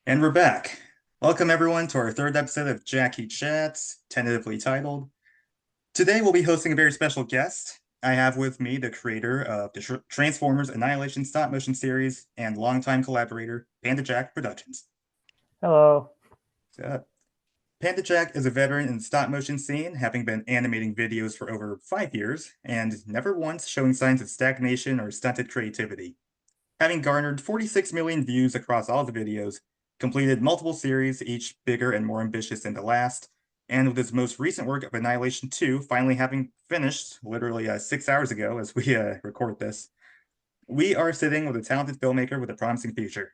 And we're back. Welcome everyone to our third episode of Jackie Chats, tentatively titled. Today we'll be hosting a very special guest. I have with me the creator of the Transformers Annihilation stop motion series and longtime collaborator, PandaJack Productions. Hello. Uh, PandaJack is a veteran in the stop motion scene, having been animating videos for over 5 years and never once showing signs of stagnation or stunted creativity. Having garnered 46 million views across all the videos, completed multiple series, each bigger and more ambitious than the last, and with his most recent work of Annihilation 2 finally having finished literally 6 hours ago as we record this, we are sitting with a talented filmmaker with a promising future.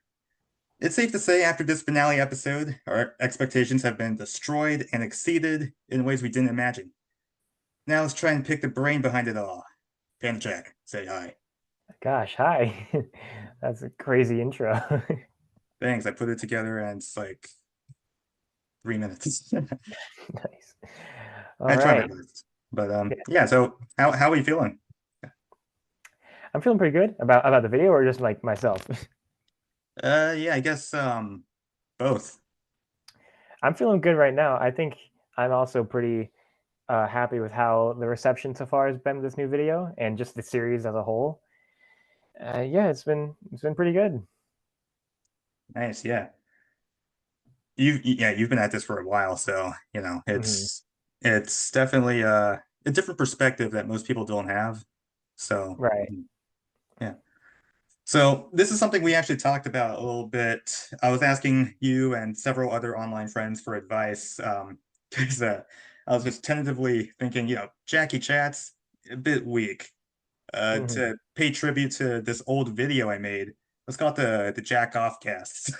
It's safe to say after this finale episode, our expectations have been destroyed and exceeded in ways we didn't imagine. Now let's try and pick the brain behind it all. Panda Jack, say hi. Gosh, hi. That's a crazy intro. Thanks, I put it together and it's like 3 minutes. Nice. All I try my right. best. But Yeah. yeah, so how are you feeling? I'm feeling pretty good about the video or just like myself. Yeah, I guess both. I'm feeling good right now. I think I'm also pretty happy with how the reception so far has been with this new video and just the series as a whole. Yeah, it's been pretty good. Nice, yeah. You've been at this for a while, so you know, Hmm. it's definitely a different perspective that most people don't have. So Right. yeah. So this is something we actually talked about a little bit. I was asking you and several other online friends for advice, because I was just tentatively thinking, Jackie Chat's a bit weak. Hmm. To pay tribute to this old video I made. Let's call it the Jack Off cast.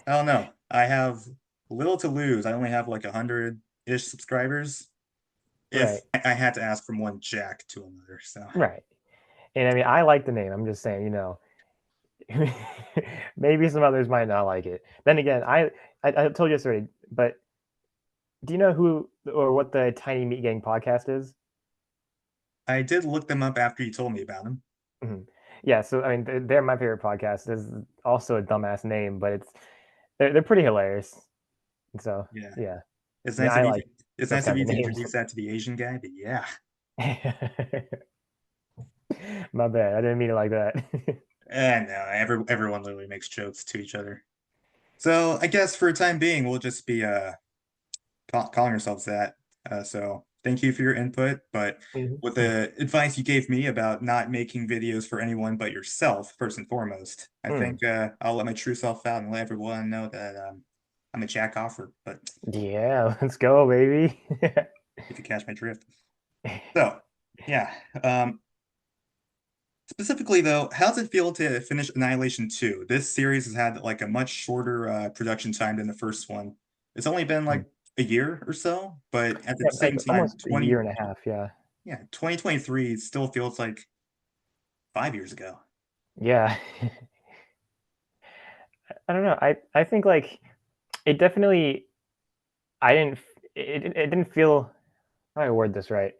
I don't know. I have little to lose. I only have like 100-ish subscribers. If Right. I had to ask from one Jack to another, so Right. And I mean, I like the name. I'm just saying, maybe some others might not like it. Then again, I told you this already, but do you know who or what the Tiny Meat Gang podcast is? I did look them up after you told me about them. Mhm. Yeah, so I mean, they're my favorite podcast. This is also a dumbass name, but they're pretty hilarious. And so Yeah, yeah, it's I mean, nice of I you. like It's those nice of kinds you of to names. introduce that to the Asian guy, but yeah. My bad. I didn't mean it like that. And no, everyone literally makes jokes to each other. So I guess for a time being, we'll just be calling ourselves that. So thank you for your input. But with Mhm. the advice you gave me about not making videos for anyone but yourself, first and foremost, I Mm. think I'll let my true self out and let everyone know that I'm a jack offer. But Yeah, let's go, baby. if you catch my drift. So yeah. Specifically though, how's it feel to finish Annihilation 2? This series has had like a much shorter production time than the first one. It's only been Mm. like a year or so, but at the Yeah, like same time, almost a year and a half. Yeah, 2023 still feels like 5 years ago. yeah. I don't know. I think like it definitely. I didn't. It didn't feel. How do I word this right?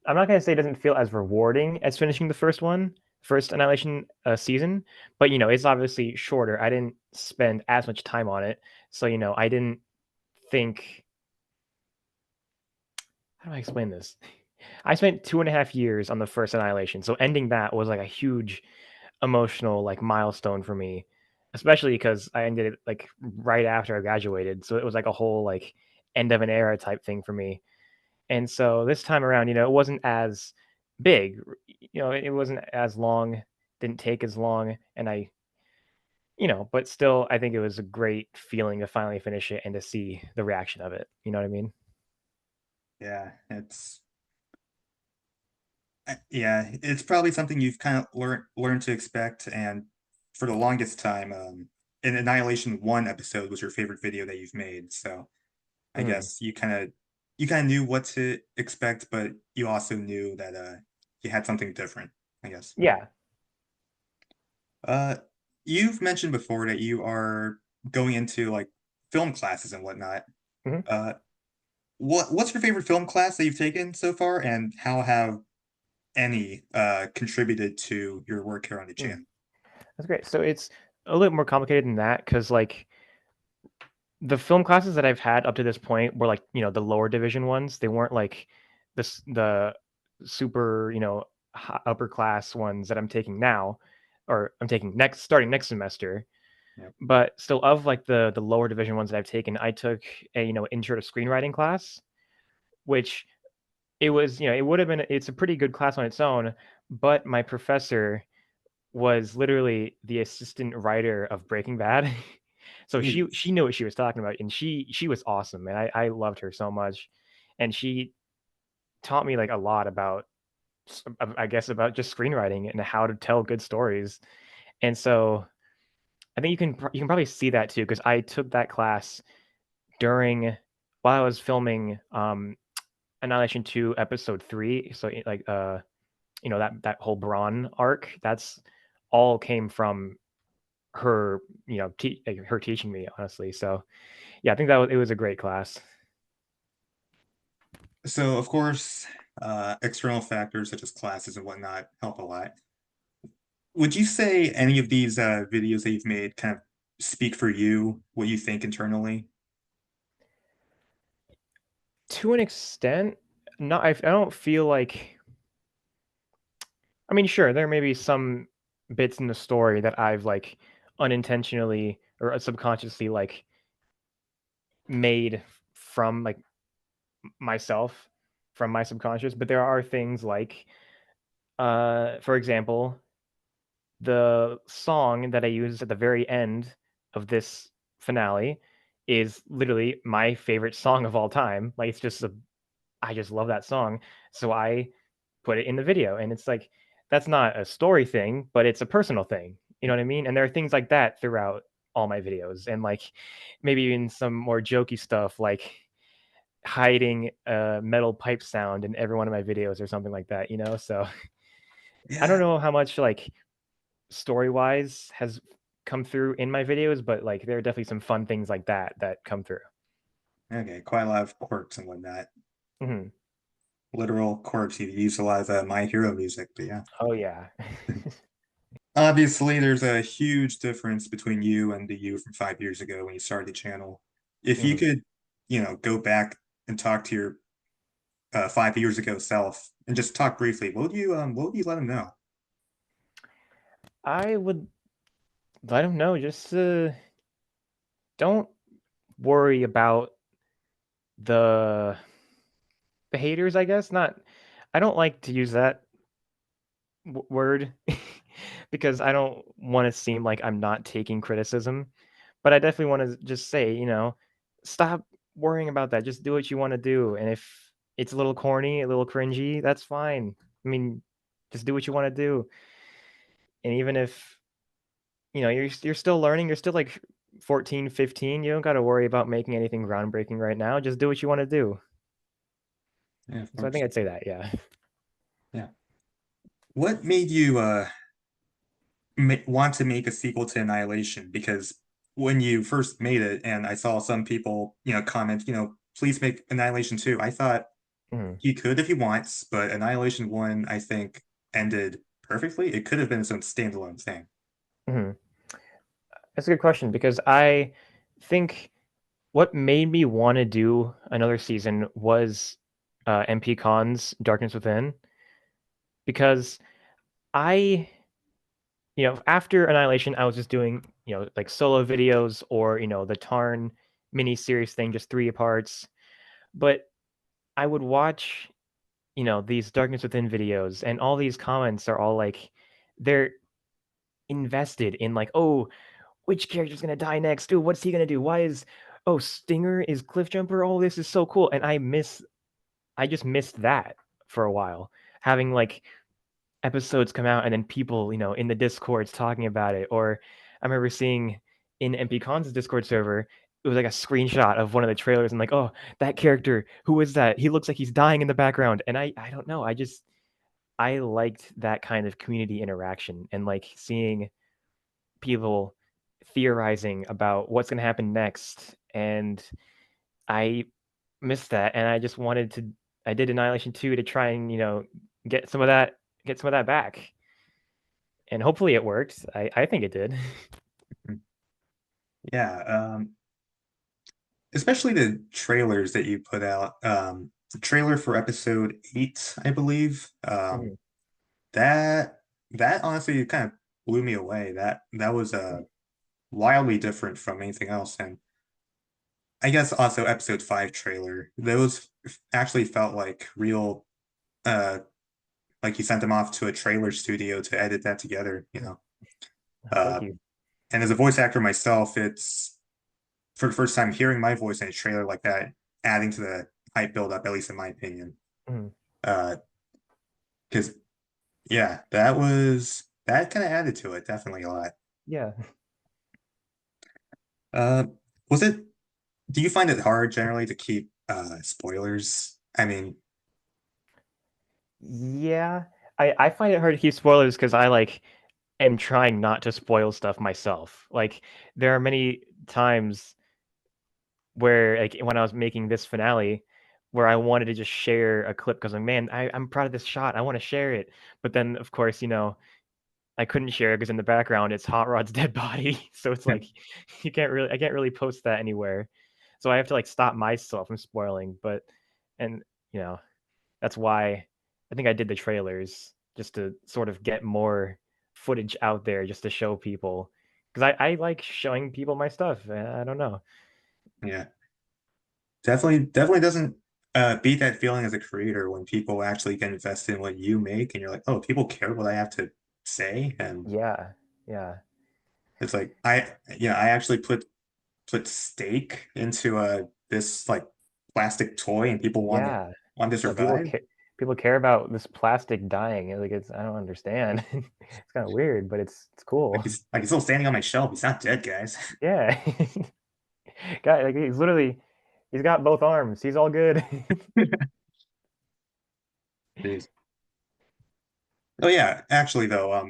I'm not gonna say it doesn't feel as rewarding as finishing the first Annihilation season, but it's obviously shorter. I didn't spend as much time on it, so I didn't think. How do I explain this? I spent 2.5 years on the first Annihilation, so ending that was like a huge emotional like milestone for me, especially because I ended it like right after I graduated, so it was like a whole like end of an era type thing for me. And so this time around, it wasn't as big, it wasn't as long, didn't take as long, and but still, I think it was a great feeling to finally finish it and to see the reaction of it. You know what I mean? Yeah, it's probably something you've kind of learned to expect, and for the longest time, an Annihilation 1 episode was your favorite video that you've made. So I Mm. guess you kind of knew what to expect, but you also knew that you had something different, I guess. Yeah. Uh, you've mentioned before that you are going into like film classes and whatnot. Mhm. Uh, what's your favorite film class that you've taken so far, and how have any contributed to your work here on the Mm. channel? That's great. So it's a little bit more complicated than that because like the film classes that I've had up to this point were like, the lower division ones. They weren't like the super, upper class ones that I'm taking now, or I'm taking next starting next semester. Yep. But still, of like the lower division ones that I've taken, I took a intro to screenwriting class, which it was, it would have been, it's a pretty good class on its own, but my professor was literally the assistant writer of Breaking Bad. So she Jeez. knew what she was talking about, and she was awesome, and I loved her so much, and she taught me like a lot about I guess about just screenwriting and how to tell good stories. And so I think you can probably see that too because I took that class during while I was filming Annihilation 2 episode 3. So like that whole Braun arc, that's all came from her, like, her teaching me, honestly. So yeah, I think it was a great class. So, of course, external factors such as classes and whatnot help a lot. Would you say any of these videos that you've made kind of speak for you, what you think internally? To an extent, not I don't feel like, I mean, sure, there may be some bits in the story that I've like unintentionally or subconsciously like made from like myself, from my subconscious, but there are things like for example, the song that I use at the very end of this finale is literally my favorite song of all time. Like it's just I just love that song. So I put it in the video, and it's like that's not a story thing, but it's a personal thing. You know what I mean? And there are things like that throughout all my videos, and like maybe even some more jokey stuff like hiding a metal pipe sound in every one of my videos or something like that, So I don't Yeah. know how much like story-wise has come through in my videos, but like there are definitely some fun things like that that come through. Okay. Quite a lot of quirks and whatnot. Mhm. Literal quirks. You use a lot of My Hero music, but yeah. Oh yeah. Obviously, there's a huge difference between you and the you from 5 years ago when you started the channel. If you Mhm. could, go back and talk to your 5 years ago self and just talk briefly, what would you let him know? I would let him know just don't worry about the haters, I guess. Not I don't like to use that word because I don't want to seem like I'm not taking criticism, but I definitely want to just say, stop worrying about that. Just do what you want to do. And if it's a little corny, a little cringy, that's fine. I mean, just do what you want to do. And even if, you're still learning, you're still like 14, 15, you don't got to worry about making anything groundbreaking right now. Just do what you want to do. Yeah, of So I course. think I'd say that, yeah. Yeah. What made you want to make a sequel to Annihilation? Because when you first made it, and I saw some people, comment, please make Annihilation 2, I thought Mhm, he could if he wants, but Annihilation 1, I think, ended perfectly. It could have been its own standalone thing. mhm. That's a good question because I think what made me want to do another season was MP Con's Darkness Within because I, after Annihilation, I was just doing, like solo videos or, the Tarn mini series thing, just 3 parts. But I would watch, these Darkness Within videos, and all these comments are all like, they're invested in like, oh, which character's gonna die next? Dude, what's he gonna do? Why is Stinger is cliff jumper? Oh, this is so cool. And I just missed that for a while. Having like episodes come out and then people, in the discords talking about it. Or I remember seeing in MPCon's Discord server, it was like a screenshot of one of the trailers and like, oh, that character, who is that? He looks like he's dying in the background. And I don't know. I liked that kind of community interaction and like seeing people theorizing about what's gonna happen next. And I missed that, and I just wanted to. I did Annihilation 2 to try and get some of that back, and hopefully it worked. I think it did. Yeah, especially the trailers that you put out. The trailer for episode 8, I believe. Mhm. That that honestly kind of blew me away. That was wildly different from anything else, and I guess also episode 5 trailer. Those actually felt like real, uh, like you sent them off to a trailer studio to edit that together. Thank Uh, you. and as a voice actor myself, it's for the first time hearing my voice in a trailer like that, adding to the hype buildup, at least in my opinion. Mhm. Uh, because yeah, that kind of added to it definitely a lot. Yeah. Uh, was it? Do you find it hard generally to keep spoilers? I mean, Yeah. I find it hard to keep spoilers because I like am trying not to spoil stuff myself. Like there are many times where like when I was making this finale where I wanted to just share a clip because like, man, I'm proud of this shot. I want to share it. But then of course, I couldn't share it because in the background it's Hot Rod's dead body. So it's like I can't really post that anywhere. So I have to like stop myself from spoiling. And you know, that's why I think I did the trailers just to sort of get more footage out there just to show people. Because I like showing people my stuff. I don't know. yeah, definitely doesn't beat that feeling as a creator when people actually get invested in what you make, and you're like, oh, people care what I have to say, and Yeah. Yeah. it's like I actually put steak into this like plastic toy, and people Yeah. want to No, survive. people care about this plastic dying. Like it's I don't understand. It's kind of weird, but it's Like cool. he's still standing on my shelf. He's not dead, guys. Yeah. Guy, like he's got both arms. He's all good. Jeez. Oh yeah, actually though,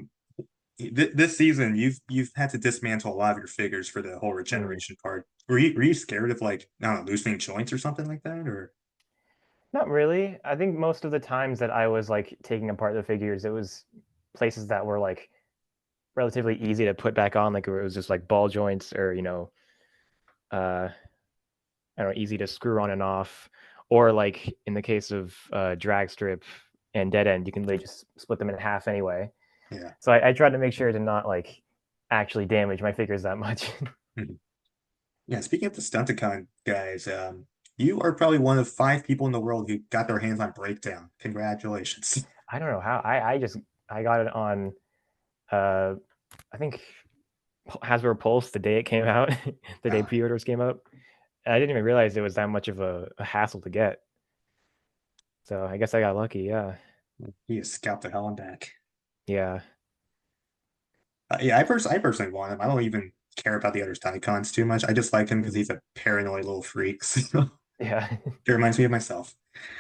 this season you've had to dismantle a lot of your figures for the whole Mm. regeneration part. Were you scared of like I don't know loosening joints or something like that or Not really. I think most of the times that I was like taking apart the figures, it was places that were like relatively easy to put back on, like where it was just like ball joints or uh, I don't know, easy to screw on and off, or like in the case of drag strip and dead end, you can literally just split them in half anyway. yeah. So I tried to make sure to not like actually damage my figures that much. Mhm. Yeah, speaking of the Stunticon guys, you are probably one of 5 people in the world who got their hands on Breakdown. Congratulations. I don't know how. I just I got it on uh I think Hasbro Pulse the day it came out, the day Uh, pre-orders came out. I didn't even realize it was that much of a hassle to get. So I guess I got lucky. Yeah, he is scalped to hell and back. yeah, Yeah, I personally want him. I don't even care about the other Stunticons too much. I just like him because mm, he's a paranoid little freak. So yeah. it reminds me of myself.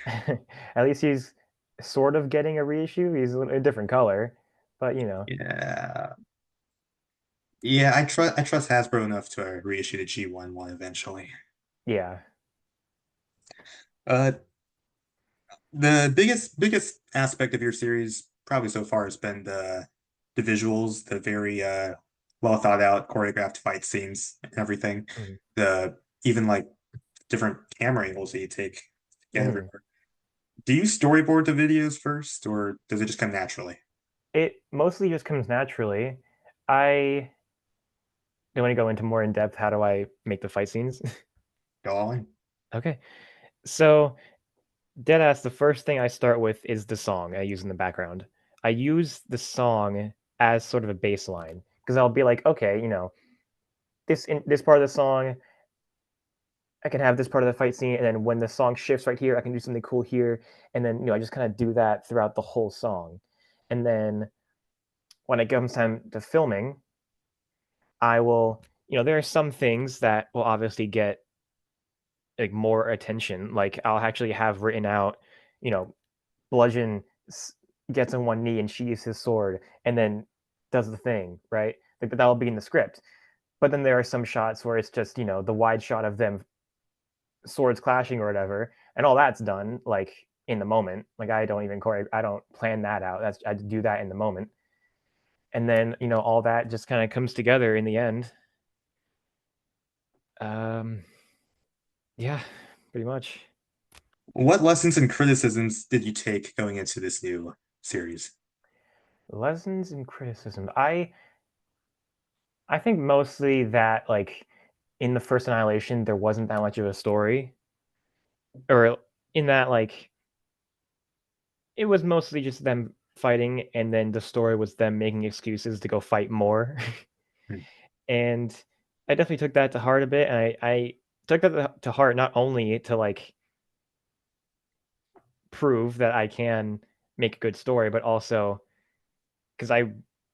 At least he's sort of getting a reissue. He's a different color, but Yeah. Yeah, I trust Hasbro enough to reissue the G1 one eventually. yeah. Uh, the biggest aspect of your series probably so far has been the visuals, the very well thought out choreographed fight scenes and everything. Mm, The even like different camera angles that you take to get mm. everywhere. Do you storyboard the videos first, or does it just come naturally? It mostly just comes naturally. I don't want to go into more in depth. How do I make the fight scenes? Go all in. Okay, so deadass, the first thing I start with is the song I use in the background. I use the song as sort of a baseline because I'll be like, okay, this part of the song, I can have this part of the fight scene, and then when the song shifts right here, I can do something cool here, and then I just kind of do that throughout the whole song, and then when it comes time to filming, I will, there are some things that will obviously get like more attention. Like I'll actually have written out, you know, bludgeon gets on one knee and sheathes his sword and then does the thing, right? Like that'll be in the script. But then there are some shots where it's just, the wide shot of them swords clashing or whatever, and all that's done like in the moment. Like I don't plan that out. I do that in the moment. And then, all that just kind of comes together in the end. Um, yeah, pretty much. What lessons and criticisms did you take going into this new series? Lessons in criticism. I think mostly that like in the first Annihilation there wasn't that much of a story, or in that like it was mostly just them fighting, and then the story was them making excuses to go fight more. Hmm. And I definitely took that to heart a bit, and I took that to heart not only to like prove that I can make a good story, but also because I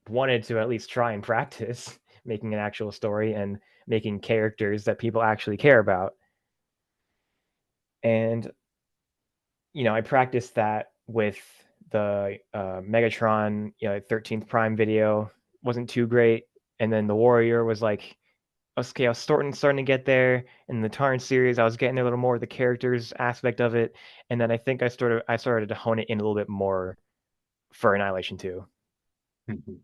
wanted to at least try and practice making an actual story and making characters that people actually care about. And I practiced that with the Megatron, 13th Prime video wasn't too great, and then the Warrior was like, okay, I was starting to get there. In the Tarn series, I was getting there a little more with the characters aspect of it, and then I think I started to hone it in a little bit more for Annihilation 2. Mhm.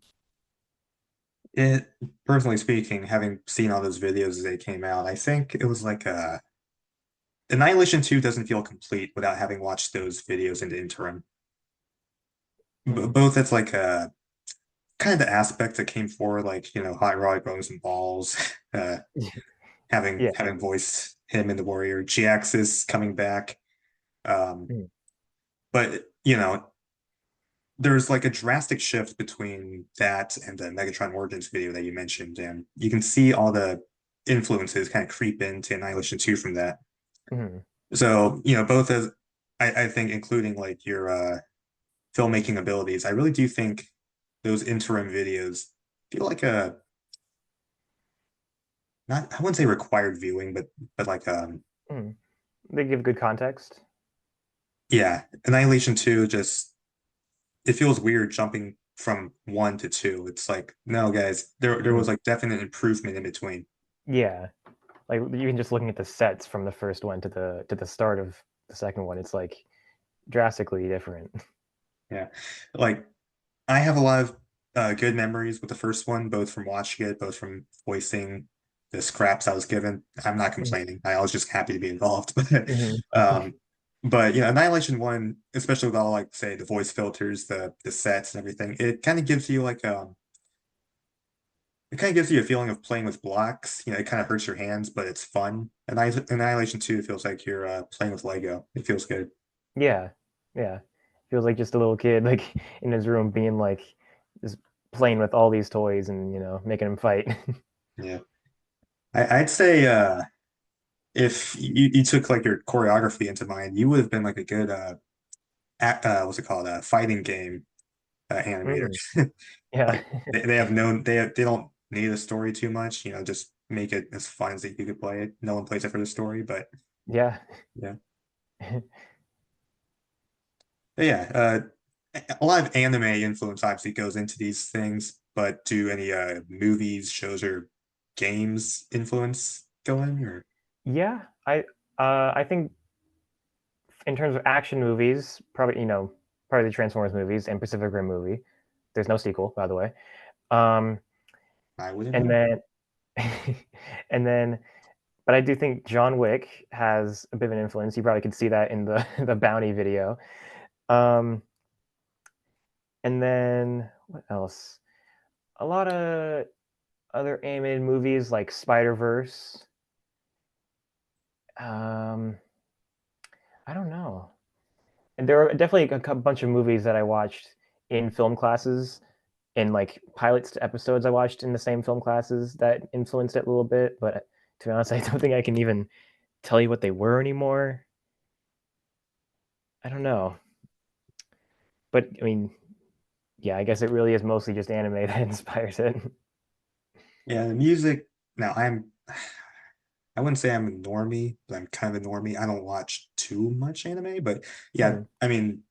It, personally speaking, having seen all those videos as they came out, I think it was like Annihilation 2 doesn't feel complete without having watched those videos in the interim. Mm. Both it's like a kind of the aspect that came forward, like, Hot Rod Bones and Balls, uh, having Yeah. having voiced him in The Warrior, GX's coming back. Um, Mm. but there's like a drastic shift between that and the Megatron Origins video that you mentioned, and you can see all the influences kind of creep into Annihilation 2 from that. Mhm. So, both as I think including like your filmmaking abilities, I really do think those interim videos feel like a not I wouldn't say required viewing, but like Mm. They give good context. yeah, Annihilation 2 just it feels weird jumping from one to two. It's like, no, guys, there Mm. was like definite improvement in between. Yeah. Like even just looking at the sets from the first one to the start of the second one, it's like drastically different. Yeah. Like I have a lot of good memories with the first one, both from watching it, both from voicing the scraps I was given. I'm not Mhm. complaining. I was just happy to be involved. Mhm. Um, but Annihilation 1, especially with all like say the voice filters, the sets and everything, it kind of gives you a feeling of playing with blocks. It kind of hurts your hands, but it's fun. And Annihilation 2 feels like you're playing with Lego. It feels good. Yeah. Yeah. Feels like just a little kid like in his room being like just playing with all these toys and making them fight. Yeah. I'd say if you took like your choreography into mind, you would have been like a good what's it called? A fighting game animator. Mm. Yeah. Like they have no they don't need a story too much, just make it as fun as you could play it. No one plays it for the story, but Yeah. yeah. But yeah, a lot of anime influence obviously goes into these things, but do any movies, shows, or games influence go in or Yeah. I think in terms of action movies, probably the Transformers movies and Pacific Rim movie. There's no sequel, by the way. Um, I wouldn't and know. then, and then, but I do think John Wick has a bit of an influence. You probably could see that in the the Bounty video. Um, and then what else? A lot of other animated movies like Spider Verse. Um, I don't know. And there are definitely bunch of movies that I watched in film classes and like pilots to episodes I watched in the same film classes that influenced it a little bit. But to be honest, I don't think I can even tell you what they were anymore. I don't know. But I mean, yeah, I guess it really is mostly just anime that inspires it. Yeah, the music. Now I wouldn't say I'm a normie, but I'm kind of a normie. I don't watch too much anime, but yeah, Mhm. I mean,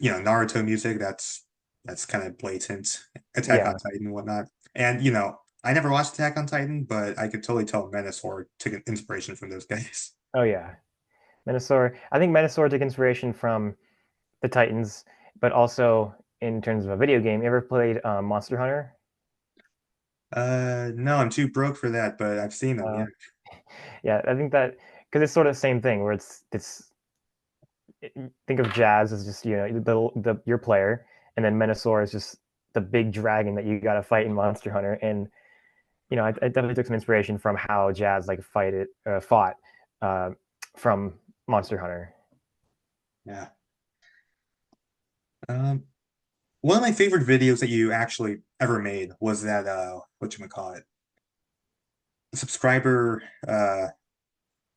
Naruto music, that's kind of blatant. Attack on Yeah. Titan and whatnot. And I never watched Attack on Titan, but I could totally tell Menasor took an inspiration from those guys. Oh yeah. Menasor. I think Menasor took inspiration from the Titans, but also in terms of a video game. You ever played Monster Hunter? No, I'm too broke for that, but I've seen them, yeah. Uh, yeah, I think that because it's sort of the same thing where think of Jazz as just the your player, and then Menasor is just the big dragon that you got to fight in Monster Hunter. And I definitely took some inspiration from how Jazz like fought uh, from Monster Hunter. Yeah. Um, One of my favorite videos that you actually ever made was that whatchamacallit, subscriber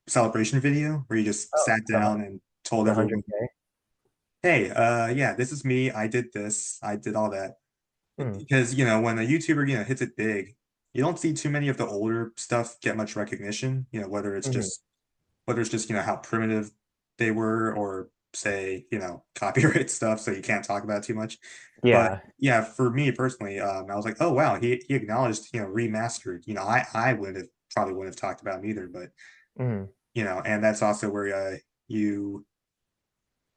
celebration video where you just Oh, sat down and told the everyone, 100K. hey, yeah, this is me. I did this. I did all that. Hmm. Because, when a YouTuber, hits it big, you don't see too many of the older stuff get much recognition, Hmm. whether it's just, how primitive they were or say, copyright stuff, so you can't talk about it too much. But Yeah. yeah, for me personally, I was like, oh wow, he acknowledged, remastered. I probably wouldn't have talked about him either, but Hmm. and that's also where you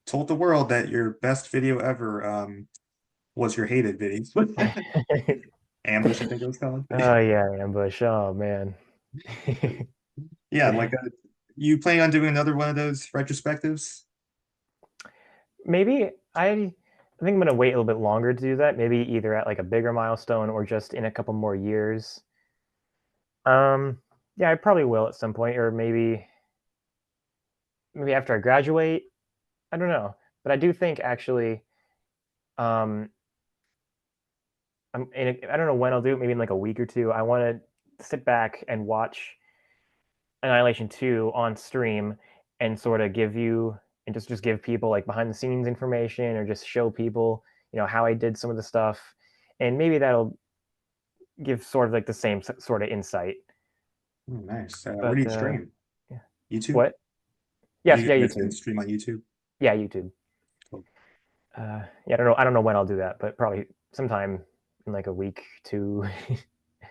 told the world that your best video ever was your hated video. Ambush, I think it was called. Oh yeah, ambush. Oh man. Yeah, like you planning on doing another one of those retrospectives? Maybe I think I'm gonna wait a little bit longer to do that. Maybe either at like a bigger milestone or just in a couple more years. Um, yeah, I probably will at some point, or maybe after I graduate. I don't know, but I do think actually, um, I don't know when I'll do it. Maybe in like a week or two. I want to sit back and watch Annihilation 2 on stream and sort of give you and just give people like behind the scenes information or just show people, how I did some of the stuff. And maybe that'll give sort of like the same sort of insight. Oh, nice. Where do But you stream? yeah. YouTube? What? You Yes, get yeah, this in YouTube. stream on YouTube? Yeah, YouTube. Cool. Yeah, I don't know. I don't know when I'll do that, but probably sometime in like a week, two.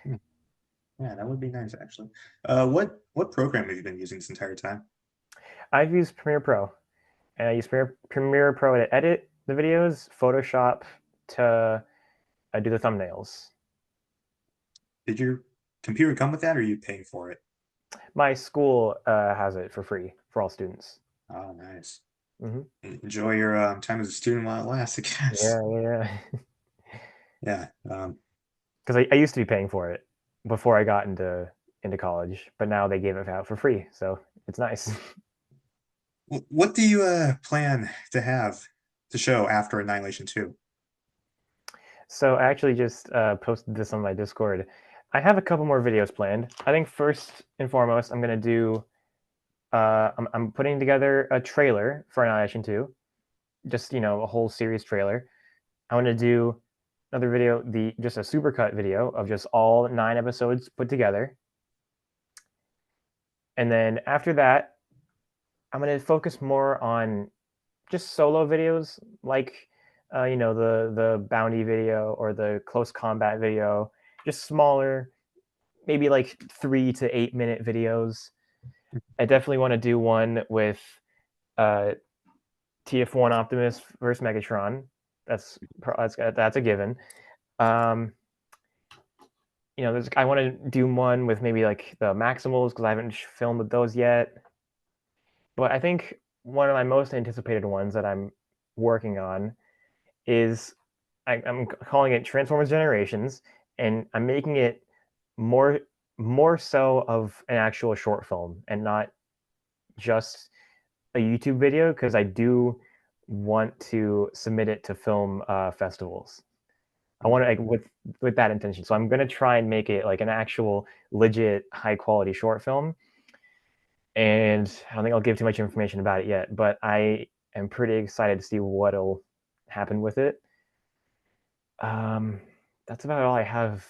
Hmm. Yeah, that would be nice actually. What program have you been using this entire time? I've used Premiere Pro, and I use Premiere Pro to edit the videos, Photoshop to do the thumbnails. Did your computer come with that, or are you paying for it? My school has it for free for all students. Oh, nice. Hmm. Enjoy your time as a student while it lasts, I guess. Yeah, yeah. Yeah. Because I used to be paying for it before I got into college, but now they gave it out for free, so it's nice. What do you plan to have to show after Annihilation 2? So I actually just posted this on my Discord. I have a couple more videos planned. I think first and foremost, I'm gonna do. I'm putting together a trailer for Annihilation 2, just a whole series trailer. I want to do another video, the just a supercut video of just all 9 episodes put together. And then after that, I'm going to focus more on just solo videos, like the bounty video or the close combat video, just smaller, maybe like 3 to 8 minute videos. I definitely want to do one with uh, TF1 Optimus versus Megatron. That's a given. Um, I want to do one with maybe like the Maximals because I haven't filmed with those yet. But I think one of my most anticipated ones that I'm working on is I'm calling it Transformers Generations, and I'm making it more more so of an actual short film and not just a YouTube video because I do want to submit it to film festivals. I want to like with that intention. So I'm gonna try and make it like an actual legit high quality short film. And I don't think I'll give too much information about it yet, but I am pretty excited to see what'll happen with it. Um, that's about all I have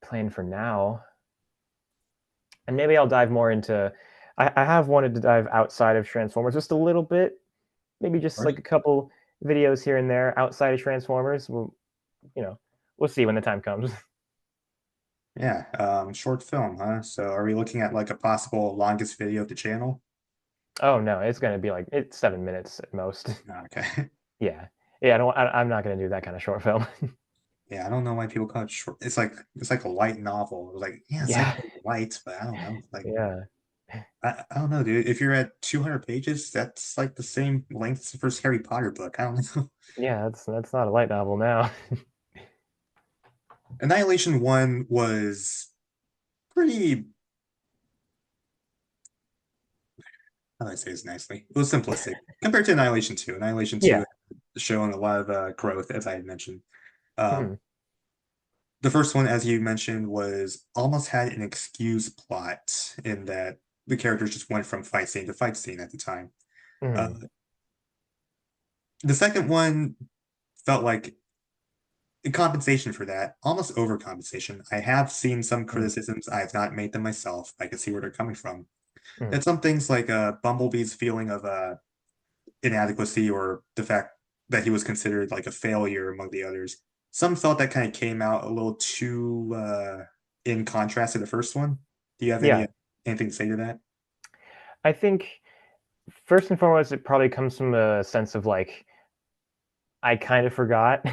planned for now. And maybe I'll dive more into. I have wanted to dive outside of Transformers just a little bit, maybe just like a couple videos here and there outside of Transformers. You know, we'll see when the time comes. Yeah, short film, huh? So are we looking at like a possible longest video of the channel? Oh no, it's gonna be like it's 7 minutes at most. Okay. Yeah, yeah. I'm not gonna do that kind of short film. Yeah, I don't know why people call it short. It's like a light novel. It was like, yeah, it's Yeah, technically light, but I don't know. Like yeah, I don't know, dude. If you're at 200 pages, that's like the same length as the first Harry Potter book. I don't know. yeah. That's not a light novel now. Annihilation 1 was pretty, how do I say this nicely? It was simplistic compared to Annihilation 2. Annihilation 2 Yeah. showing a lot of growth, as I had mentioned. Um, Mhm. the first one, as you mentioned, was almost had an excuse plot in that the characters just went from fight scene to fight scene at the time. Uh, Mhm. the second one felt like compensation for that, almost overcompensation. I have seen some Mhm. criticisms. I have not made them myself. I can see where they're coming from. Mhm. That some things like Bumblebee's feeling of inadequacy or the fact that he was considered like a failure among the others. Some felt that kind of came out a little too in contrast to the first one. Do you have Yeah. anything to say to that? I think first and foremost, it probably comes from a sense of like I kind of forgot.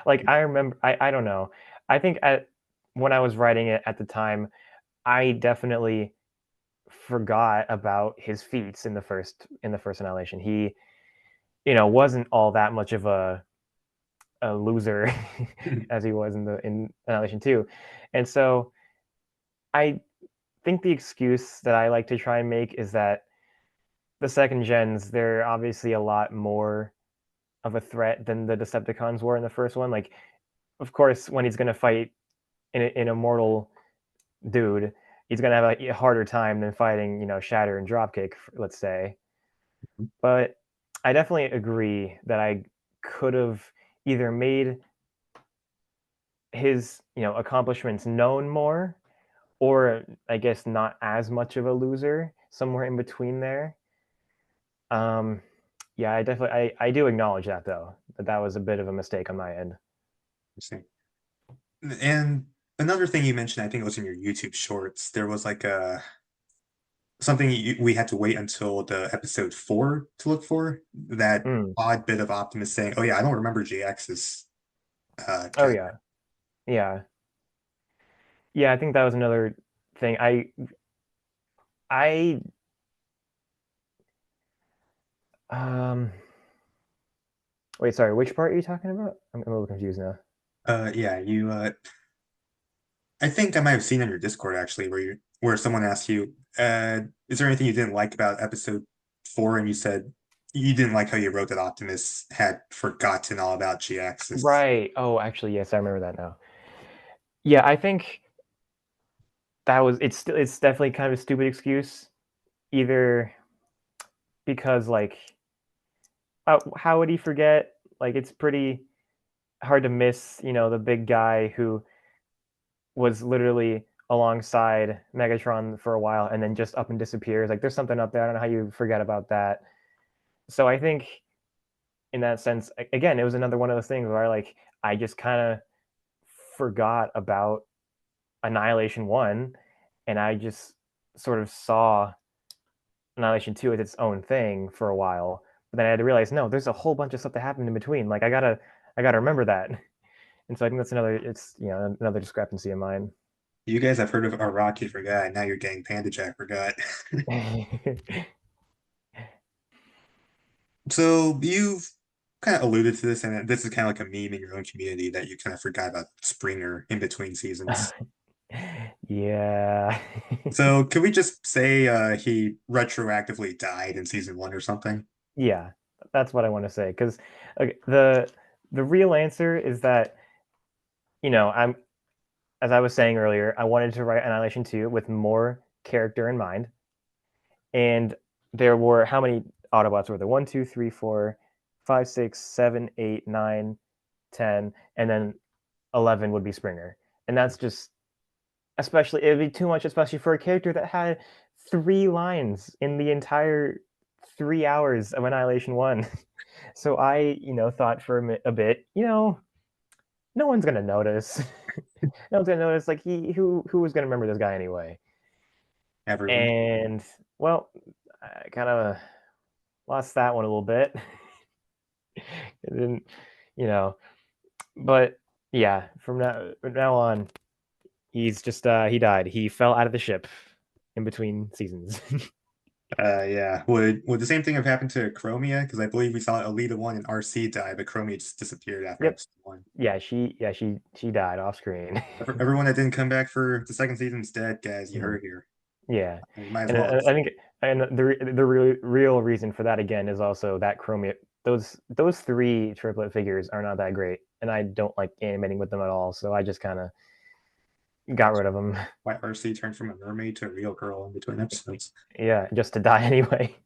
Like I remember, I don't know. I think at when I was writing it at the time, I definitely forgot about his feats in the first Annihilation. He, wasn't all that much of a loser as he was in Annihilation 2. And so I think the excuse that I like to try and make is that the second gens, they're obviously a lot more of a threat than the Decepticons were in the first one. Like, of course, when he's going to fight an immortal dude, he's going to have a harder time than fighting, Shatter and Dropkick, let's say. But I definitely agree that I could have either made his, accomplishments known more, or I guess not as much of a loser, somewhere in between there. Um, yeah, I do acknowledge that though, that was a bit of a mistake on my end. Interesting. And another thing you mentioned, I think it was in your YouTube shorts, there was like a something we had to wait until the episode 4 to look for. That Mm. odd bit of Optimus saying, "Oh yeah, I don't remember GX's Oh cat." yeah, yeah, yeah. I think that was another thing. I um. Wait, sorry. Which part are you talking about? I'm a little confused now. Yeah, you. I think I might have seen on your Discord actually, where someone asked you, "Is there anything you didn't like about episode 4?" And you said you didn't like how you wrote that Optimus had forgotten all about GX's. Right. Oh, actually, yes, I remember that now. Yeah, I think that was it's definitely kind of a stupid excuse. Either because like how would he forget? Like it's pretty hard to miss, the big guy who was literally alongside Megatron for a while and then just up and disappears. Like there's something up there. I don't know how you forget about that. So I think in that sense, again, it was another one of those things where I just kind of forgot about Annihilation 1 and I just sort of saw Annihilation 2 as its own thing for a while. But then I had to realize, no, there's a whole bunch of stuff that happened in between. Like I gotta remember that. And so I think that's another discrepancy of mine. You guys have heard of Araki forgot. Now you're getting PandaJack forgot. So you've kind of alluded to this, and this is kind of like a meme in your own community that you kind of forgot about Springer in between seasons. Yeah. So could we just say he retroactively died in season 1 or something? Yeah, that's what I want to say. Because okay, the real answer is that I'm as I was saying earlier, I wanted to write Annihilation 2 with more character in mind, and there were how many Autobots were there? One, two, three, four, five, six, seven, eight, nine, 10, and then 11 would be Springer, and that's just especially it'd be too much, especially for a character that had 3 lines in the entire 3 hours of Annihilation 1. So I, thought for a bit, no one's gonna notice. No one's gonna notice. Like who was gonna remember this guy anyway? Everyone. And well, I kind of lost that one a little bit. It didn't, you know, but. Yeah, from now on, he's just he died. He fell out of the ship in between seasons. Yeah. Would the same thing have happened to Chromia? Because I believe we saw Alita 1 and RC die, but Chromia just disappeared after Yep. episode 1. She died off screen. Everyone that didn't come back for the second season is dead, guys. You Mhm. heard here. Yeah, You might as and well. I think and the real reason for that again is also that Chromia those three triplet figures are not that great, and I don't like animating with them at all. So I just kind of got rid of them. Why RC turned from a mermaid to a real girl in between episodes. Yeah, just to die anyway.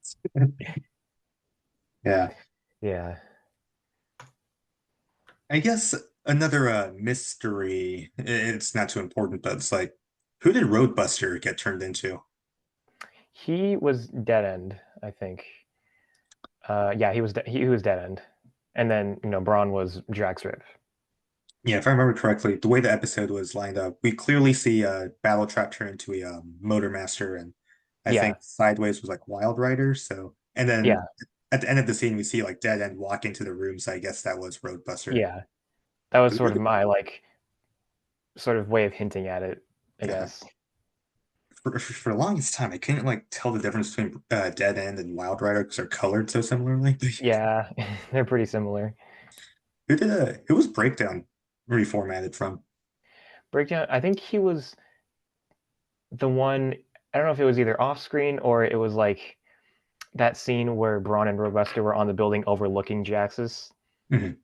Yeah. Yeah, I guess another mystery. It's not too important, but it's like, who did Roadbuster get turned into? he was dead end, I think. Yeah, he was dead end, and then Braun was Jack's rib. Yeah, if I remember correctly, the way the episode was lined up, we clearly see Battle Trap turn into a Motor Master, and I Yeah, think Sideways was like Wild Rider. So, and then yeah, at the end of the scene, we see like Dead End walk into the room. So I guess that was Roadbuster. yeah. That was But sort of my like sort of way of hinting at it, I uh, guess. for the longest time, I couldn't like tell the difference between Dead End and Wild Rider because they're colored so similarly. Yeah, they're pretty similar. Who was Breakdown reformatted from? Breakdown. I think he was the one. I don't know if it was either off screen or it was like that scene where Braun and Robuster were on the building overlooking Jax's. Mhm.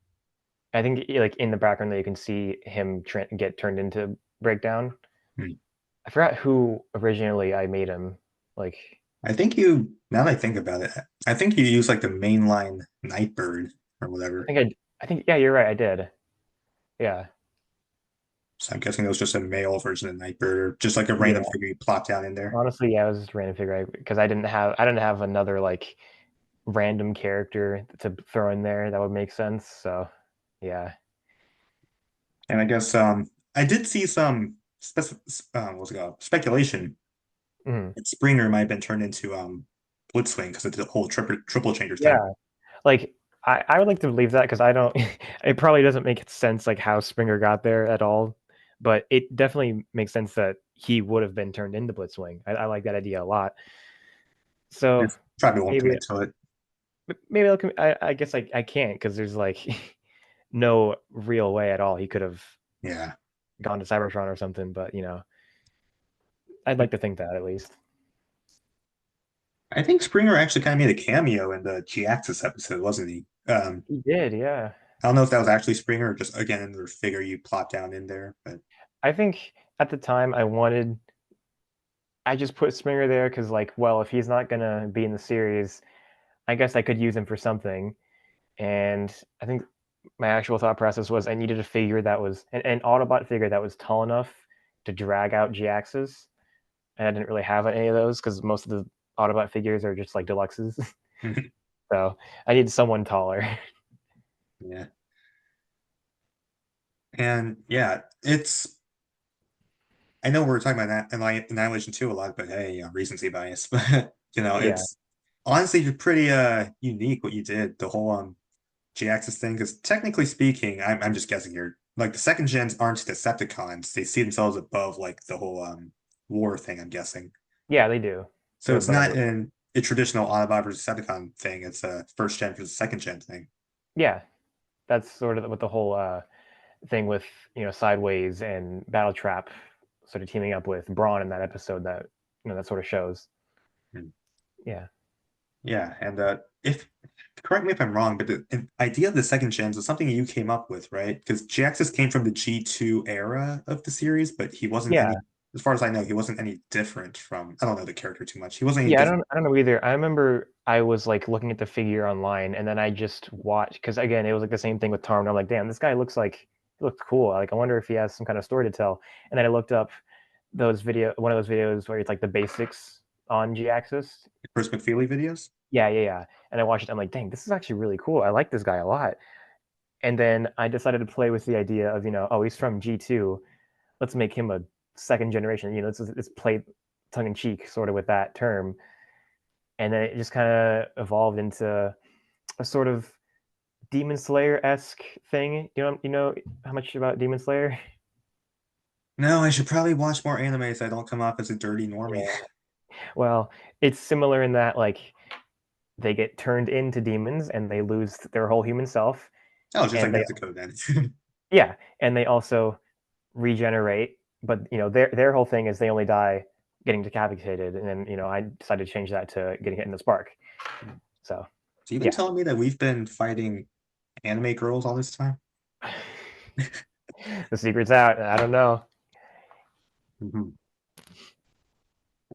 I think like in the background that you can see him get turned into Breakdown. Mhm. I forgot who originally I made him. Like I think you, now that I think about it, I think you use like the mainline Nightbird or whatever. I think yeah, you're right. I did. Yeah, So I'm guessing it was just a male version of Nightbird or just like a random yeah. figure you plop down in there. Honestly, yeah, it was just a random figure because I didn't have another like random character to throw in there that would make sense. So yeah. And I guess I did see some what's it called? Speculation Mhm. that Springer might have been turned into Blitzwing because of the whole triple changers thing. Yeah. Like I would like to believe that because I don't it probably doesn't make sense like how Springer got there at all, but it definitely makes sense that he would have been turned into Blitzwing. I like that idea a lot. So It's probably won't maybe commit to it. maybe I guess I can't because there's like no real way at all he could have Yeah. gone to Cybertron or something, but I'd like to think that at least. I think Springer actually kind of made a cameo in the G-Axis episode, wasn't he? He did, yeah. I don't know if that was actually Springer or just again another figure you plop down in there, but I think at the time I just put Springer there because like, well, if he's not gonna be in the series, I guess I could use him for something. And I think my actual thought process was I needed a figure that was an Autobot figure that was tall enough to drag out G-Axis. And I didn't really have any of those because most of the Autobot figures are just like deluxes. So I needed someone taller. yeah. And yeah, it's I know we're talking about Annihilation 2 a lot, but hey, recency bias. But Yeah. it's honestly pretty unique what you did, the whole G-axis thing, because technically speaking, I'm just guessing here, like the second gens aren't Decepticons. They see themselves above like the whole war thing, I'm guessing. Yeah, they do. So They're it's above not it. in a traditional Autobot versus Decepticon thing, it's a first gen versus second gen thing. Yeah. That's sort of what the whole thing with Sideways and Battle Trap sort of teaming up with Braun in that episode that that sort of shows. Hmm. Yeah. Yeah, and if correct me if I'm wrong, but the idea of the second gens was something you came up with, right? Because Jaxus came from the G2 era of the series, but he wasn't Yeah. any, as far as I know, he wasn't any different from, I don't know the character too much. He wasn't any Yeah, different. I don't know either. I remember I was like looking at the figure online and then I just watched because again it was like the same thing with Tarm. And I'm like, damn, this guy he looks cool. Like I wonder if he has some kind of story to tell. And then I looked up one of those videos where it's like the basics on G axis. Chris McFeely videos. Yeah. And I watched it. I'm like, dang, this is actually really cool. I like this guy a lot. And then I decided to play with the idea of, oh, he's from G2. Let's make him a second generation. Let's play tongue in cheek sort of with that term. And then it just kind of evolved into a sort of Demon Slayer-esque thing. You know how much about Demon Slayer? No, I should probably watch more anime so I don't come off as a dirty normie. Yeah. Well, it's similar in that like they get turned into demons and they lose their whole human self, Oh, just like and they Nezuko then. yeah, and they also regenerate. But their whole thing is they only die getting decapitated, and then I decided to change that to getting hit in the spark. So So you've been yeah. telling me that we've been fighting anime girls all this time? The secret's out. I don't know. Mhm.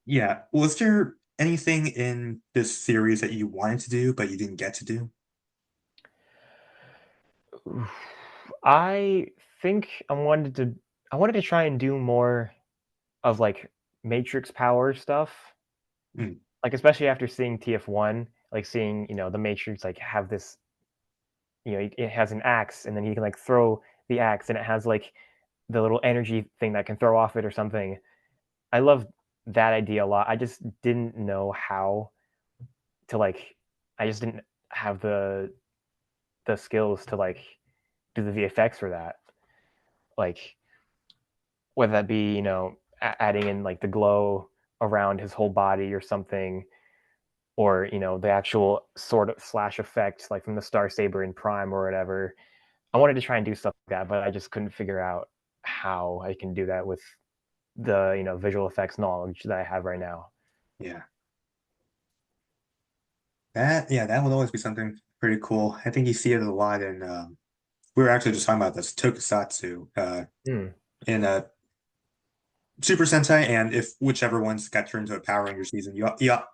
Yeah. Was there anything in this series that you wanted to do but you didn't get to do? I think I wanted to try and do more of like Matrix power stuff. Mm, Like especially after seeing TF1, like seeing, the Matrix like have this, it has an axe and then he can like throw the axe and it has like the little energy thing that can throw off it or something. I love that idea a lot. I just didn't know how to like I just didn't have the skills to like do the VFX for that. Like whether that be, adding in like the glow around his whole body or something, or the actual sort of slash effect like from the Star Saber in Prime or whatever. I wanted to try and do stuff like that, but I just couldn't figure out how I can do that with the visual effects knowledge that I have right now. yeah. That would always be something pretty cool. I think you see it a lot in we were actually just talking about this tokusatsu Mm. in Super Sentai, and if whichever ones got turned into a Power Ranger season, you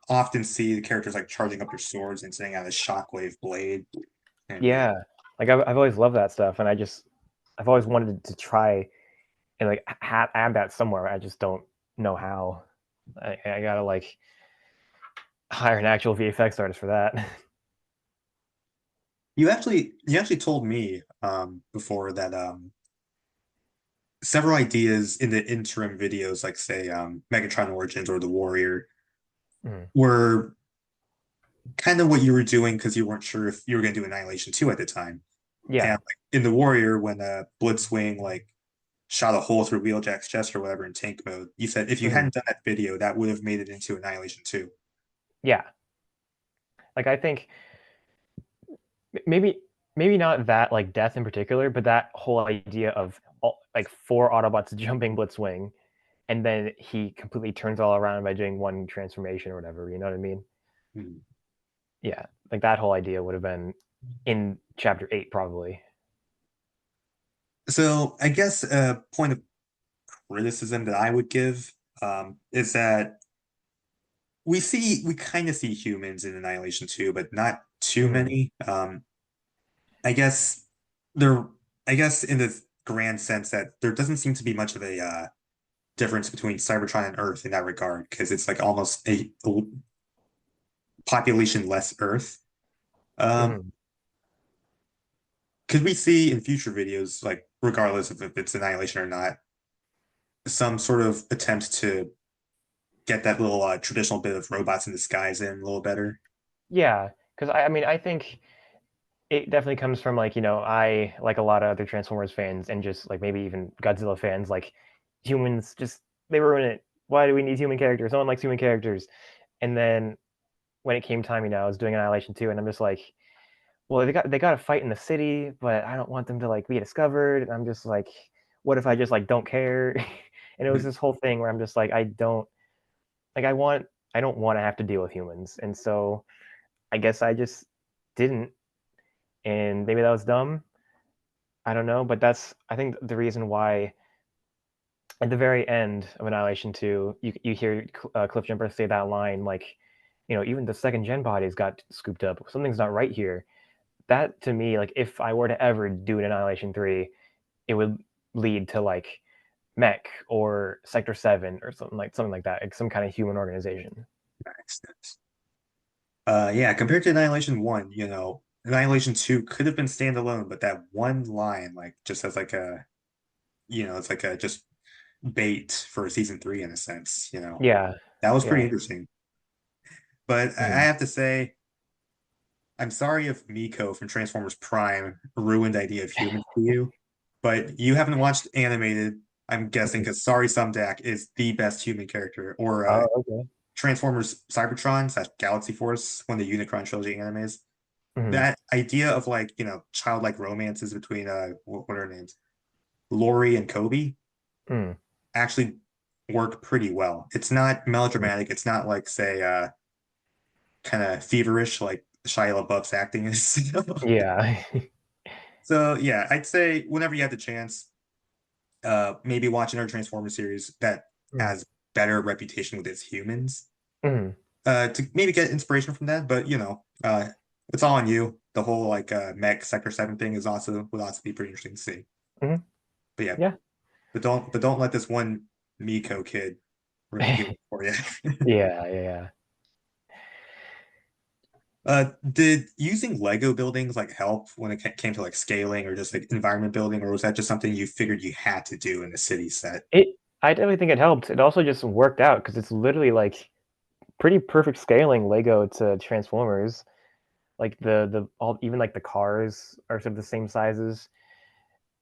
often see the characters like charging up their swords and sending out a shockwave blade. And yeah, Yeah, like I've always loved that stuff, and I've always wanted to try and like add that somewhere. I just don't know how. I gotta like hire an actual VFX artist for that. you actually told me before that several ideas in the interim videos, like say Megatron Origins or The Warrior, Mm. were kind of what you were doing because you weren't sure if you were going to do Annihilation 2 at the time. And Yeah. like in The Warrior, when Blitzwing like shot a hole through Wheeljack's chest or whatever in tank mode, you said if you Mm. hadn't done that video, that would have made it into Annihilation 2. Yeah. Like I think maybe not that like death in particular, but that whole idea of like four Autobots jumping Blitzwing, and then he completely turns all around by doing one transformation or whatever. You know what I mean? Hmm. Yeah, like that whole idea would have been in chapter 8 probably. So I guess a point of criticism that I would give is that we kind of see humans in Annihilation 2, but not too Mm. many. I guess there, I guess in the grand sense that there doesn't seem to be much of a difference between Cybertron and Earth in that regard, because it's like almost a population less Earth. Um, Mm. could we see in future videos, like regardless of if it's Annihilation or not, some sort of attempt to get that little traditional bit of robots in disguise in a little better? Yeah, because I mean I think it definitely comes from like I like a lot of other Transformers fans and just like maybe even Godzilla fans like humans just they ruin it. Why do we need human characters? No one likes human characters. And then when it came time, I was doing Annihilation 2, and I'm just like, well, they got to fight in the city, but I don't want them to like be discovered. And I'm just like, what if I just like don't care? And it was this whole thing where I'm just like, I don't like I don't want to have to deal with humans, and so I guess I just didn't, and maybe that was dumb. I don't know, but that's I think the reason why at the very end of Annihilation 2, you hear Cliffjumper say that line like, even the second gen bodies got scooped up. Something's not right here. That to me, like if I were to ever do an Annihilation 3, it would lead to like Mech or Sector 7 or something like that, like some kind of human organization. Nice. Yeah, compared to Annihilation 1, Annihilation 2 could have been standalone, but that one line, like, just as like it's like a just bait for season 3 in a sense, Yeah, that was pretty yeah. interesting. But I Mm. have to say, I'm sorry if Miko from Transformers Prime ruined the idea of humans for you, but you haven't watched animated, I'm guessing, Mhm. because Sorry Sumdac is the best human character, or Oh, okay. Transformers Cybertron / Galaxy Force, one of the Unicron trilogy animes. Mhm. That idea of like, childlike romances between what are her names? Lori and Kobe Mm. actually work pretty well. It's not Mhm. melodramatic. It's not like, say, kind of feverish like Shia LaBeouf's acting is. Yeah. So yeah, I'd say whenever you have the chance, maybe watch another Transformers series that Mm. has better reputation with its humans. Mhm. To maybe get inspiration from that, but it's all on you. The whole like mech Sector 7 thing is also would also be pretty interesting to see. Mhm. But yeah, Yeah. but don't let this one Miko kid ruin human for you. Yeah, yeah. Did using Lego buildings like help when it came to like scaling or just like environment building, or was that just something you figured you had to do in a city set? It I definitely think it helped. It also just worked out because it's literally, like, pretty perfect scaling Lego to Transformers. Like, the all even, like, the cars are sort of the same sizes,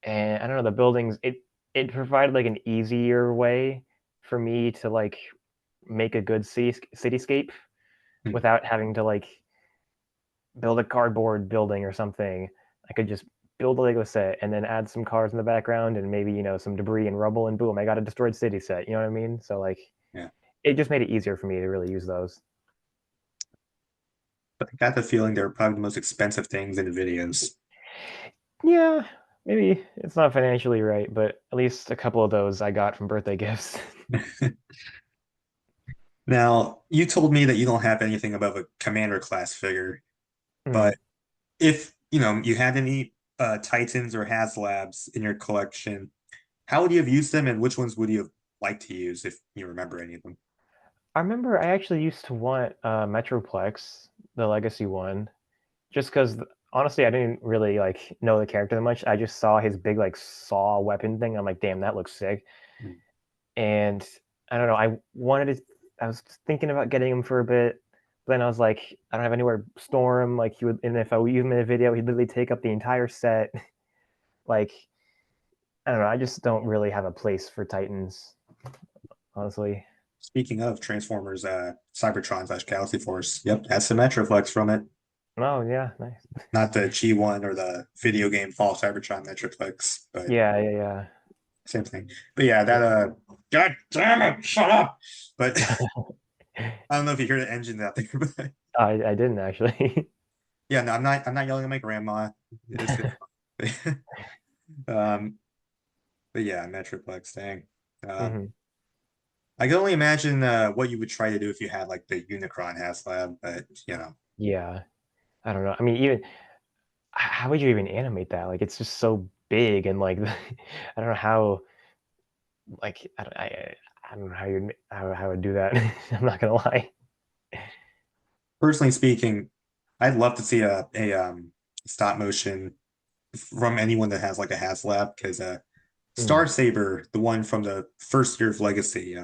and I don't know, the buildings, it provided, like, an easier way for me to, like, make a good cityscape Hmm. without having to, like, build a cardboard building or something. I could just build a Lego set and then add some cars in the background and maybe, some debris and rubble, and boom, I got a destroyed city set. You know what I mean? So, like, Yeah, it just made it easier for me to really use those. but I got the feeling they were probably the most expensive things in the videos. Yeah, maybe it's not financially right, but at least a couple of those I got from birthday gifts. Now, you told me that you don't have anything above a commander class figure, Mm. but if you had any Titans or HasLabs in your collection, how would you have used them, and which ones would you have liked to use if you remember any of them? I remember I actually used to want Metroplex, the Legacy one, just because honestly I didn't really like know the character that much. I just saw his big like saw weapon thing. I'm like, damn, that looks sick. Hmm. And I don't know. I was thinking about getting him for a bit. But then I was like, I don't have anywhere to store him. Like he would, and if I would use him in a video, he'd literally take up the entire set. Like I don't know. I just don't really have a place for Titans, honestly. Speaking of Transformers, Cybertron / Galaxy Force, yep, that's the Metroflex from it. Oh yeah, nice. Not the G1 or the video game Fall Cybertron Metroplex, but Yeah, yeah, same thing. But yeah, yeah. that God damn it, shut up. But I don't know if you hear the engine out there, but I didn't actually. yeah, no, I'm not yelling at my grandma. It's um, but yeah, Metroplex, dang. Hmm. I can only imagine what you would try to do if you had like the Unicron HasLab, but Yeah, I don't know. I mean, even how would you even animate that? Like, it's just so big and like I don't know how. Like I don't know how you how I would do that. I'm not gonna lie. personally speaking, I'd love to see a stop motion from anyone that has like a HasLab because Mm. Star Saber, the one from the first year of Legacy,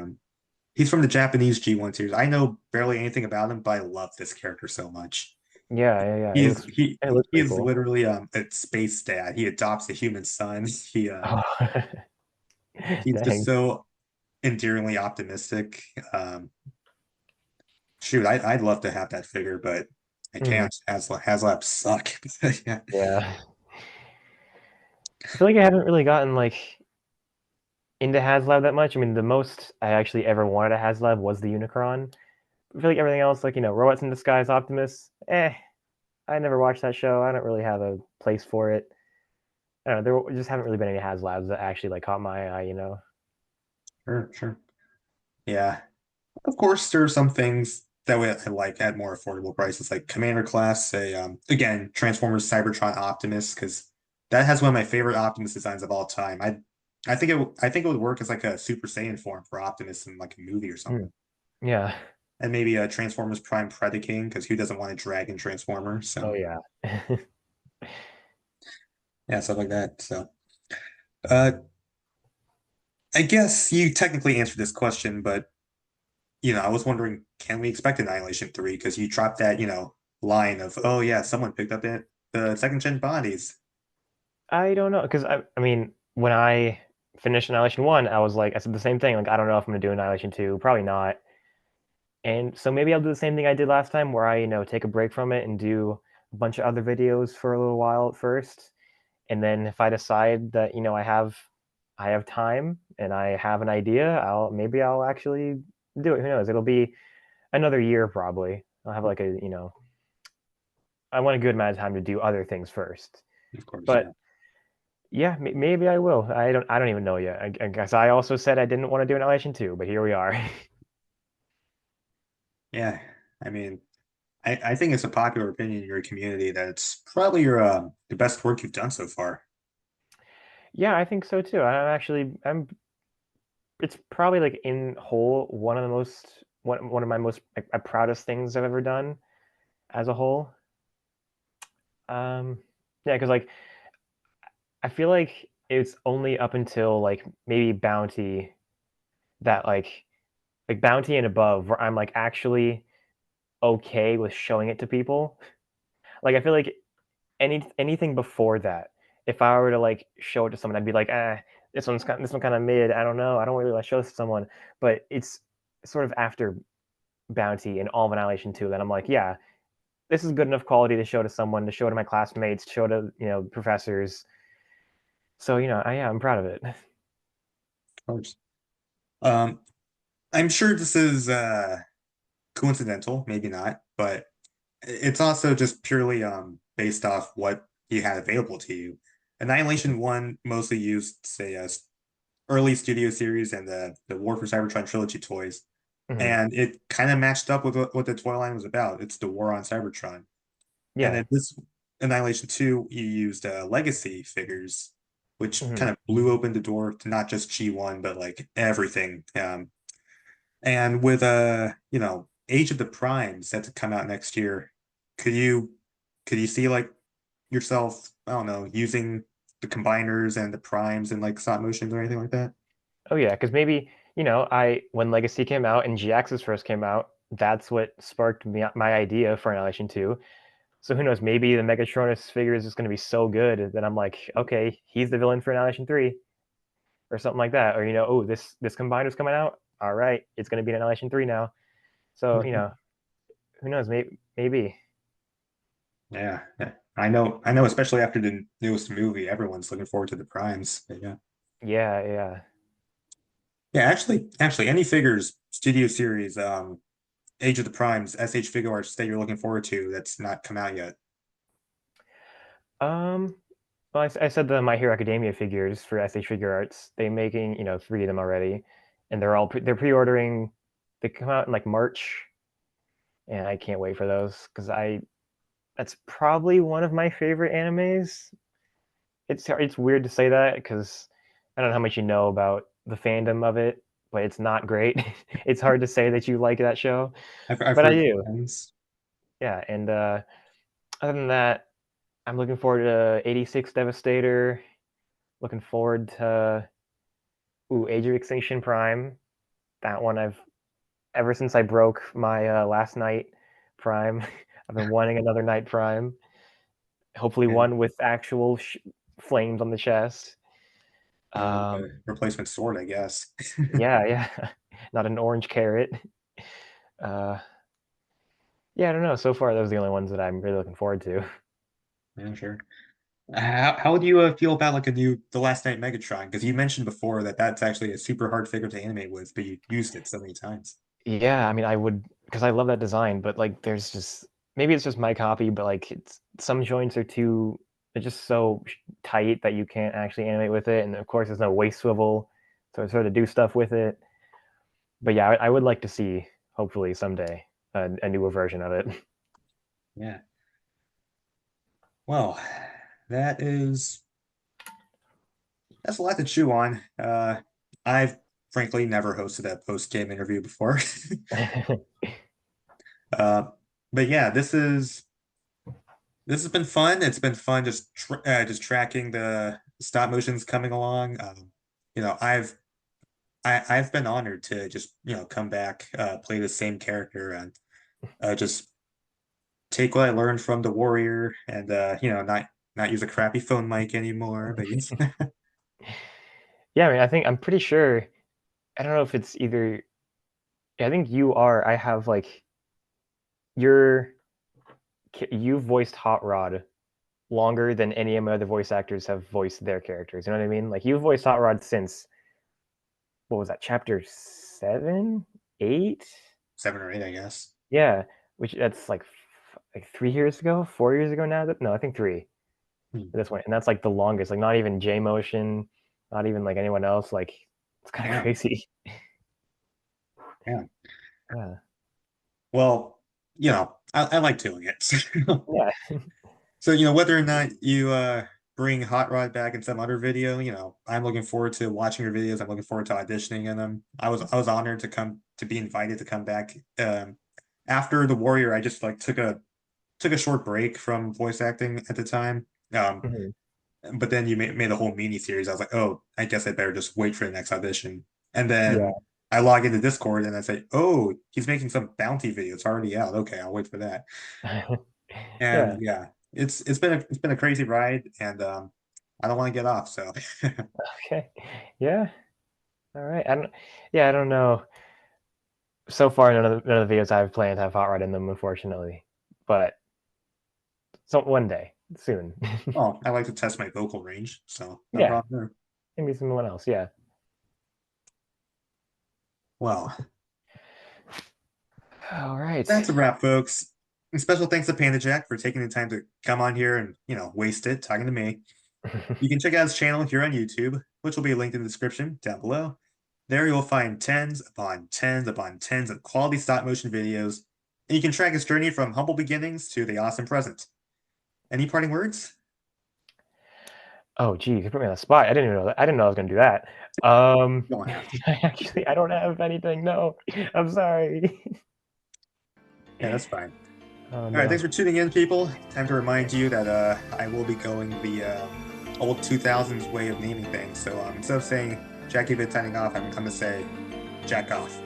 he's from the Japanese G1 series. I know barely anything about him, but I love this character so much. Yeah, yeah, yeah. He is he It looks he pretty is cool. literally a space dad. He adopts a human son. Oh. He's just Dang. so endearingly optimistic. Shoot, I'd love to have that figure, but I Mm. can't. HasLab suck. Yeah. Yeah. I feel like I haven't really gotten like into HasLab that much. I mean, the most I actually ever wanted a HasLab was the Unicron. I feel like everything else, like Robots in Disguise, Optimus. I never watched that show. I don't really have a place for it. I don't know. There just haven't really been any HasLabs that actually like caught my eye. Sure, sure. Yeah. Of course, there are some things that I like at more affordable prices, like Commander class, say again, Transformers Cybertron Optimus, because that has one of my favorite Optimus designs of all time. I think it would work as like a Super Saiyan form for Optimus in like a movie or Mm. something. Yeah. And maybe a Transformers Prime Predaking, because who doesn't want a dragon transformer? Oh So yeah. yeah, stuff like that. So uh I guess you technically answered this question, but I was wondering, can we expect Annihilation 3? Because you dropped that, line of, oh yeah, someone picked up the second gen bodies. I don't know because I mean when I finished Annihilation 1, I was like I said the same thing. Like I don't know if I'm gonna do Annihilation 2, probably not. And so maybe I'll do the same thing I did last time, where I take a break from it and do a bunch of other videos for a little while at first, and then if I decide that I have time and I have an idea, I'll actually do it. Who knows? It'll be another year probably. I'll have like I want a good amount of time to do other things first. Of course, But yeah. yeah, maybe I will. I don't even know yet. I guess I also said I didn't want to do Annihilation 2, but here we are. Yeah. I mean, I think it's a popular opinion in your community that it's probably the best work you've done so far. Yeah, I think so too. I'm it's probably like in whole one of my most like, proudest things I've ever done as a whole. Yeah, because like I feel like it's only up until like maybe Bounty that like Bounty and above where I'm like actually okay with showing it to people. Like I feel like anything before that, if I were to like show it to someone, I'd be like, this one kind of mid. I don't know. I don't really want to show this to someone. But it's sort of after Bounty and All of Annihilation 2 that I'm like, yeah, this is good enough quality to show to someone, to show to my classmates, to show to professors. So yeah, I'm proud of it. Of course. Um, I'm sure this is coincidental, maybe not, but it's also just purely based off what you had available to you. Annihilation 1 mostly used, say, early studio series and the War for Cybertron trilogy toys, Mhm. and it kind of matched up with what the toy line was about. It's the war on Cybertron. And Yeah. then this Annihilation 2, you used legacy figures, which Mhm. kind of blew open the door to not just G1, but like everything. And with Age of the Primes set to come out next year, could you could you see like yourself, I don't know, using the combiners and the primes and like stop motions or anything like that? Oh yeah, because maybe I when Legacy came out and GXs first came out, that's what sparked my idea for Annihilation 2. So who knows? Maybe the Megatronus figure is just going to be so good that I'm like, okay, he's the villain for Annihilation 3 or something like that. Or oh, this combiner's coming out. All right, it's going to be an Annihilation 3 now. So who knows? Maybe. Yeah, yeah. I know, especially after the newest movie, everyone's looking forward to the primes. But yeah. Yeah, yeah. Yeah, actually, any figures, studio series, Age of the Primes, SH Figure Arts that you're looking forward to that's not come out yet. Um, well, I said the My Hero Academia figures for SH Figure Arts. They making three of them already, and they're pre-ordering. They come out in like March, and I can't wait for those because I that's probably one of my favorite animes. It's weird to say that because I don't know how much you know about the fandom of it, but it's not great. It's hard to say that you like that show, I've but I heard do. things. Yeah, and other than that, I'm looking forward to 86 Devastator. Looking forward to Age of Extinction Prime. That one I've ever since I broke my last night Prime. I've been wanting another night Prime. Hopefully, And one with actual flames on the chest. the replacement sword, I guess. Yeah, yeah, not an orange carrot. Uh, yeah, I don't know. So far, those are the only ones that I'm really looking forward to. Yeah, sure. How do you feel about like the Last Night Megatron? Because you mentioned before that that's actually a super hard figure to animate with, but you used it so many times. Yeah, I mean, I would because I love that design, but like, there's just maybe it's just my copy, but like, it's some joints are too they're just so tight that you can't actually animate with it, and of course, there's no waist swivel, so it's hard to do stuff with it. But yeah, I would like to see hopefully someday a newer version of it. Yeah. Well, that is that's a lot to chew on. I've frankly never hosted a post-game interview before. Uh, but yeah, this has been fun. It's been fun just tracking the stop motions coming along. You know, I've been honored to just come back, play the same character, and just take what I learned from the Warrior and not use a crappy phone mic anymore. But yes. Yeah, I mean, I'm pretty sure. I don't know if it's either. I think you are. I have like you're you voiced Hot Rod longer than any of my other voice actors have voiced their characters. You know what I mean? Like you've voiced Hot Rod since what was that? Chapter 7, 8? 7 or 8, I guess. Yeah, which that's like 3 years ago, 4 years ago now. No, I think three Hmm. at this point, and that's like the longest. Like not even J Motion, not even like anyone else. Like it's kind of Yeah, crazy. yeah. Yeah, Well, I like doing it. yeah. So, whether or not you bring Hot Rod back in some other video, I'm looking forward to watching your videos. I'm looking forward to auditioning in them. I was honored to be invited to come back. After The Warrior, I just like took a short break from voice acting at the time. Mhm. But then you made a whole mini series. I was like, oh, I guess I better just wait for the next audition. And Yeah. then I log into Discord and I say, oh, he's making some bounty video. It's already out. Okay, I'll wait for that. And Yeah. yeah, it's been a crazy ride, and I don't want to get off. So Okay. Yeah. All right. I don't. Yeah, I don't know. So far, none of the videos I've planned have hot rod in them, unfortunately. But so one day, soon. oh, I like to test my vocal range, so no Yeah. problem there. Maybe someone else. Yeah. Well, All right. that's a wrap, folks. And special thanks to PandaJack for taking the time to come on here and waste it talking to me. You can check out his channel here on YouTube, which will be linked in the description down below. There you'll find tens upon tens upon tens of quality stop motion videos, and you can track his journey from humble beginnings to the awesome present. Any parting words? Oh, geez, you put me on the spot. I didn't even know that. I didn't know I was gonna do that. You don't have to. I don't have anything. No, I'm sorry. Yeah, that's fine. Oh All right, no. thanks for tuning in, people. Time to remind you that I will be going the old 2000s way of naming things. So instead of saying Jackie Vid signing off, I'm going to say Jack off.